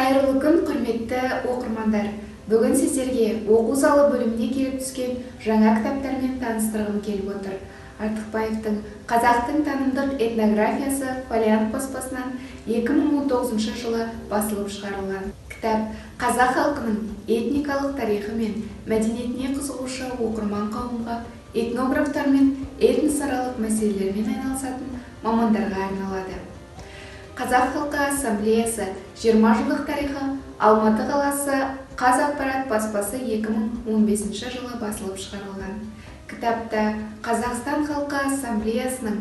Қайырлы күн, құрметті оқырмандар. Бүгін сіздерге оқу залы бөліміне келіп түскен жаңа кітаптармен таныстырғым келіп отыр. Артықбаевтың «Қазақтың танымдық этнографиясы» Фолиант баспасынан 2019 жылы басылып шығарылған. Кітап қазақ халқының этникалық тарихы мен мәдениетіне қызығушы оқырман қауымға, этнографтар мен этносаралық мәселелермен айналысатын мамандарға арналады. Қазақ халқы ассамблеясы 20 жылдық тарихы Алматы қаласы Қазақпарат баспасы 2015 жылы басылып шығарылған. Кітапта Қазақстан халқы ассамблеясының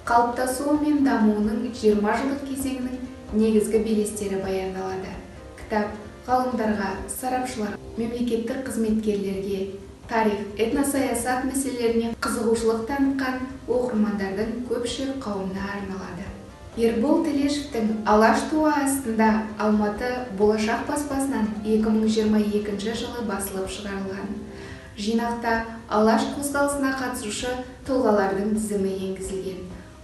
қалыптасуы мен дамуының 20 жылдық кезеңінің негізгі белестері баяндалады. Кітап ғалымдарға, сарапшыларға, мемлекеттік қызметкерлерге, тарих, этносаясат мәселелеріне қызығушылық танытқан оқырмандардың көпшілік қауымына арналады. Ербол Телешевтің «Алаш туы астында» Алматы болашақ баспасынан 2022 жылы басылып шығарылған. Жинақта Алаш қозғалысына қатысушы тұлғалардың тізімі енгізілген.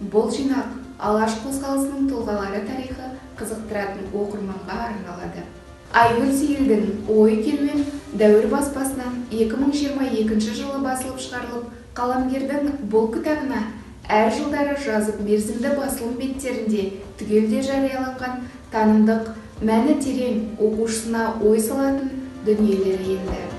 Бұл жинақ Алаш қозғалысының тұлғалары тарихы қызықтыратын оқырманға арналады. Айгүл Сейілдің «Ой керуен» Дәуір баспасынан 2022 жылы басылып шығарылып, қаламгердің бұл кітабына әр жылдары жазып мерзімді басылым беттерінде түгелде жарияланған танымдық, мәні терең, оқушысына ой салатын дүниелері енді.